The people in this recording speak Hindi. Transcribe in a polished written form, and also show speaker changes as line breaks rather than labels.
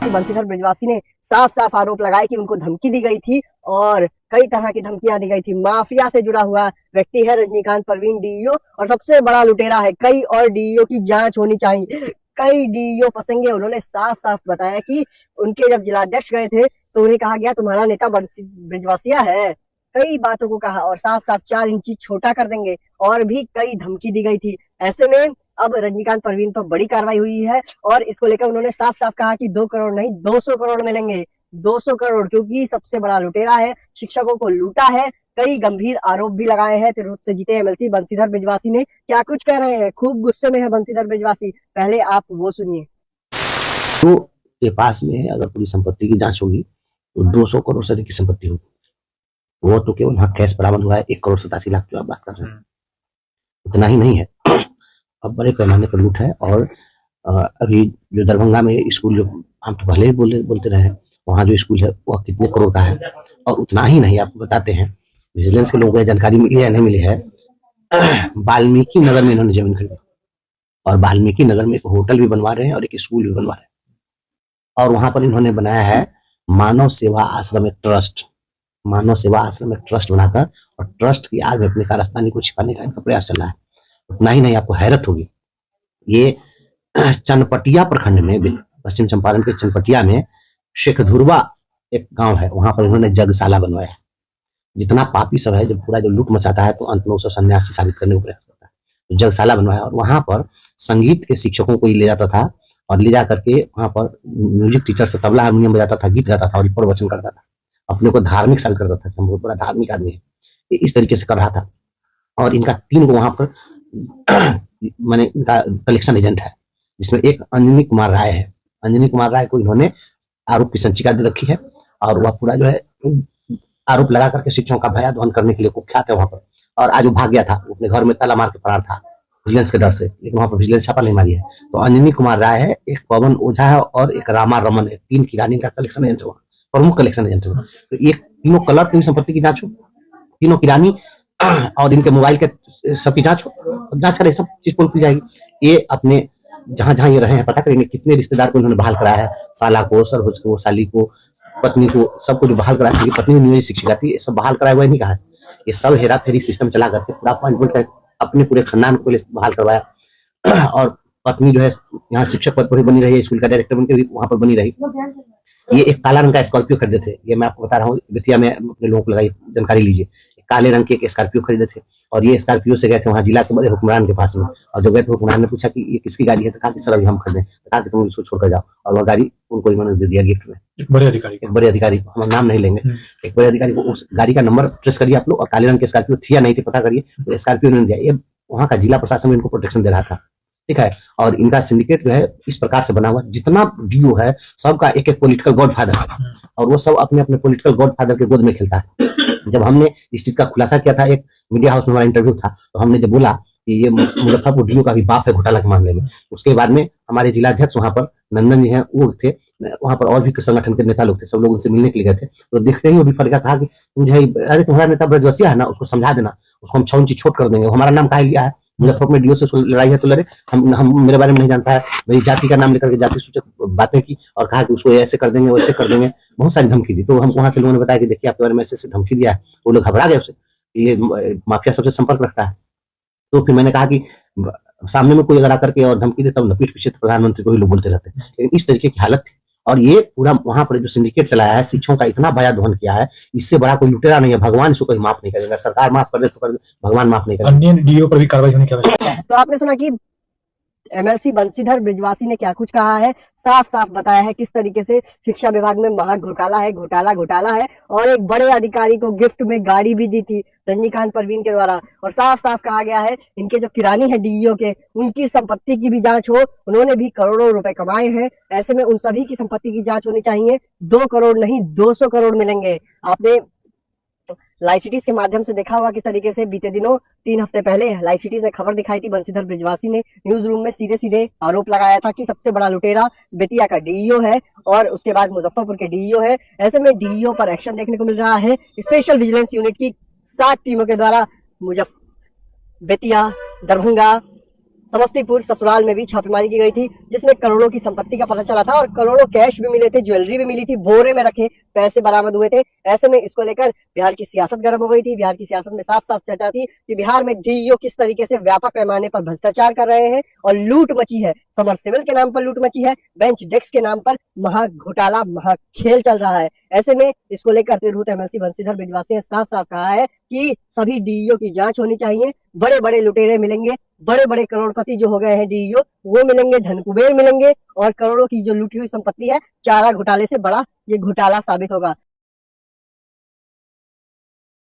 एमएलसी बंशीधर ब्रजवासी ने साफ साफ आरोप लगाए कि उनको धमकी दी गई थी और कई तरह की धमकियां दी गई थी। माफिया से जुड़ा हुआ व्यक्ति है रजनीकांत परवीन डीईओ और सबसे बड़ा लुटेरा है। कई और डीईओ की जांच होनी चाहिए। कई डीईओ फंसेंगे। उन्होंने साफ साफ बताया कि उनके जब जिलाध्यक्ष गए थे तो उन्हें कहा गया तुम्हारा नेता ब्रजवासिया है। कई बातों को कहा और साफ साफ 4 इंची छोटा कर देंगे और भी कई धमकी दी गई थी। ऐसे में अब रजनीकांत परवीन पर बड़ी कार्रवाई हुई है और इसको लेकर उन्होंने साफ साफ कहा कि 2 करोड़ नहीं 200 करोड़ मिलेंगे। 200 करोड़, क्योंकि सबसे बड़ा लुटेरा है, शिक्षकों को लूटा है। कई गंभीर आरोप भी लगाए हैं। तिरहुत से जीते एमएलसी बंशीधर ब्रजवासी ने क्या कुछ कह रहे हैं। खूब गुस्से में है बंशीधर ब्रजवासी, पहले आप वो सुनिए।
तो के पास में अगर पूरी संपत्ति की जांच होगी तो 200 करोड़ से अधिक की संपत्ति होगी। वो तो केवल वहां कैश बरामद हुआ है 1,87,00,000 जो आप बात कर रहे हैं, उतना ही नहीं है। अब बड़े पैमाने पर लूट है। और अभी जो दरभंगा में स्कूल, जो हम तो पहले ही बोलते रहे हैं, वहाँ जो स्कूल है वह कितने करोड़ का है। और उतना ही नहीं, आपको बताते हैं, विजिलेंस के लोगों को जानकारी मिली है या नहीं मिली है, वाल्मीकि नगर में इन्होंने जमीन खरीदी और वाल्मीकि नगर में एक होटल भी बनवा रहे हैं और एक स्कूल भी बनवा रहे हैं। और वहां पर इन्होंने बनाया है मानव सेवा आश्रम एक ट्रस्ट, मानव सेवा आश्रम एक ट्रस्ट बनाकर, और ट्रस्ट की आड़ में अपने कारस्तानी को छिपाने का इनका प्रयास चल रहा है। उतना ही नहीं, आपको हैरत होगी, ये चनपटिया प्रखंड में, पश्चिम चंपारण के चनपटिया में शेखधुरवा एक गांव है, वहां पर इन्होंने जगशाला बनवाया है। जितना पापी सब है, जब पूरा जो लूट मचाता है तो अंत में उसे सन्यासी साबित करने का प्रयास करता है। तो जगशाला बनवाया और वहां पर संगीत के शिक्षकों को ले जाता था और ले जा करके वहां पर म्यूजिक टीचर से तबला हारमोनियम बजाता था, गीत गाता था और प्रवचन करता था, अपने को धार्मिक साबित करता था, बहुत बड़ा धार्मिक आदमी है, इस तरीके से कर रहा था। और इनका 3 को वहां पर मैंने इनका कलेक्शन एजेंट है, जिसमें एक अंजनी कुमार राय है। अंजनी कुमार राय को इन्होंने आरोप की संचिका दे रखी है और वह पूरा जो है आरोप लगा करके शिक्षकों का भयाध्वान करने के लिए कुख्यात है वहां पर। और आज वो भाग गया था, अपने घर में ताला मार के फरार था विजिलेंस के डर से, लेकिन वहां पर विजिलेंस छापा नहीं मारी है। तो अंजनी कुमार राय है, एक पवन ओझा है और एक रामा रमन है। 3 किरानी का कलेक्शन एजेंट हुआ, प्रमुख कलेक्शन एजेंट हुआ। तो ये तीनों क्लर्क की संपत्ति की जांच हो, तीनों किरानी और इनके मोबाइल के सबकी जांच हो, जांच करें, सब चीज पुल खुल जाएगी। ये अपने जहां जहां ये रहे हैं पता करेंगे कितने रिश्तेदार को इन्होंने बहाल कराया है, साला को, सरहुज को, साली को, पत्नी को, सबको जो बहाल कराया है। पत्नी नियोजित शिक्षिका थी, सब बहाल कराया हुआ नहीं कहा है। ये सब हेरा फेरी सिस्टम चला करके पूरा अपॉइंटमेंट अपने पूरे खानदान को बहाल करवाया। और पत्नी जो है यहाँ शिक्षक पद पर बनी रही, स्कूल का डायरेक्टर बनकर वहां पर बनी रही। ये एक काला रंग का स्कॉर्पियो खरीदे थे, ये मैं आपको बता रहा हूँ, बेतिया में अपने लोगों को लगाई जानकारी लीजिए। काले रंग के एक स्कॉर्पियो खरीदे थे और ये स्कॉर्पियो से गए थे वहाँ जिला के बड़े हुक्मरान के पास में। और जब गए तो हुक्मरान ने पूछा कि ये किसकी गाड़ी है, तो कहा कि सर अभी हम खरीदे, कहा कि तुम इसको छोड़कर जाओ। और वह गाड़ी उनको इन्होंने दे दिया गिफ्ट में। एक बड़े अधिकारी को, हम नाम नहीं लेंगे, एक बड़े अधिकारी को उस गाड़ी का नंबर ट्रेस करिए आप लोग, और काले रंग के स्कॉर्पियो थी या नहीं थी पता करिए। तो स्कॉर्पियो ने दिया, ये वहाँ का जिला प्रशासन इनको प्रोटेक्शन दे रहा था, ठीक है। और इनका सिंडिकेट जो है इस प्रकार से बना हुआ, जितना डीओ है सबका एक एक पॉलिटिकल गॉडफादर है और वो सब अपने अपने पॉलिटिकल गॉडफादर के गोद में खेलता है। जब हमने इस चीज का खुलासा किया था, एक मीडिया हाउस में हमारा इंटरव्यू था, तो हमने जब बोला कि ये मुजफ्फरपुर डीओ का भी बाप है घोटाला के मामले में, उसके बाद में हमारे जिलाध्यक्ष वहां पर नंदन जी हैं, वो थे वहां पर, और भी संगठन के नेता लोग थे, सब लोग उनसे मिलने के लिए गए थे। तो देखते ही वो भी फर्क कहा कि मुझे, अरे तुम्हारा नेता ब्रजवसिया है ना, उसको समझा देना, उसको हम 6 इंची छोट कर देंगे, हमारा नाम कहा लिया है, मुजफ्फरपुर में डीओ से लड़ाई है तो लड़े, हम मेरे बारे में नहीं जानता है, मेरी जाति का नाम लेकर के जाति सूचक बातें की और कहा कि उसको ऐसे कर देंगे वैसे कर देंगे, बहुत सारी धमकी दी। तो हमको वहां से लोगों ने बताया कि देखिए आपके बारे में ऐसे धमकी दिया है, वो लोग घबरा गए उससे, ये माफिया सबसे संपर्क रखता है। तो फिर मैंने कहा कि सामने में कोई अगर आकर के और धमकी देता, पीठ पीछे तो प्रधानमंत्री को ही लोग बोलते रहते हैं, लेकिन इस तरीके की हालत थी। और ये पूरा वहां पर जो सिंडिकेट चलाया है, शिक्षकों का इतना भयाध्वान किया है, इससे बड़ा कोई लुटेरा नहीं है। भगवान इसको कोई माफ नहीं करेगा, सरकार माफ कर दे तो भगवान माफ नहीं करेगा।
अन्य डीओ पर भी कार्रवाई होने की आवश्यकता है।
तो आपने सुना कि एमएलसी बंशीधर ब्रजवासी ने क्या कुछ कहा है, साफ साफ बताया है किस तरीके से शिक्षा विभाग में महा घोटाला है, घोटाला है। और एक बड़े अधिकारी को गिफ्ट में गाड़ी भी दी थी रजनीकांत परवीन के द्वारा। और साफ साफ कहा गया है इनके जो किरानी है डीईओ के, उनकी संपत्ति की भी जांच हो, उन्होंने भी करोड़ों रुपए कमाए हैं। ऐसे में उन सभी की संपत्ति की जांच होनी चाहिए। 2 करोड़ नहीं 200 करोड़ मिलेंगे। आपने लाइव सिटीज के माध्यम से देखा हुआ किस तरीके से बीते दिनों 3 हफ्ते पहले लाइव सिटीज ने खबर दिखाई थी, बंशीधर ब्रजवासी ने न्यूज रूम में सीधे सीधे आरोप लगाया था कि सबसे बड़ा लुटेरा बेतिया का डीईओ है और उसके बाद मुजफ्फरपुर के डीईओ है। ऐसे में डीईओ पर एक्शन देखने को मिल रहा है। स्पेशल विजिलेंस यूनिट की 7 टीमों के द्वारा बेतिया, दरभंगा, समस्तीपुर ससुराल में भी छापेमारी की गई थी, जिसमें करोड़ों की संपत्ति का पता चला था और करोड़ों कैश भी मिले थे, ज्वेलरी भी मिली थी, बोरे में रखे पैसे बरामद हुए थे। ऐसे में इसको लेकर बिहार की सियासत गर्म हो गई थी। बिहार की सियासत में साफ साफ चर्चा थी कि बिहार में डीईओ किस तरीके से व्यापक पैमाने पर भ्रष्टाचार कर रहे हैं और लूट मची है। समरसेबल के नाम पर लूट मची है, बेंच डेस्क के नाम पर महा घोटाला, महा खेल चल रहा है। ऐसे में इसको लेकर तिरहुत एमएलसी बंशीधर बिजवासी ने साफ साफ कहा है कि सभी डीईओ की जांच होनी चाहिए। बड़े बड़े लुटेरे मिलेंगे, बड़े बड़े करोड़पति जो हो गए हैं डीईओ, वो मिलेंगे, धन कुबेर मिलेंगे और करोड़ों की जो लूटी हुई संपत्ति है, चारा घोटाले से बड़ा ये घोटाला साबित होगा।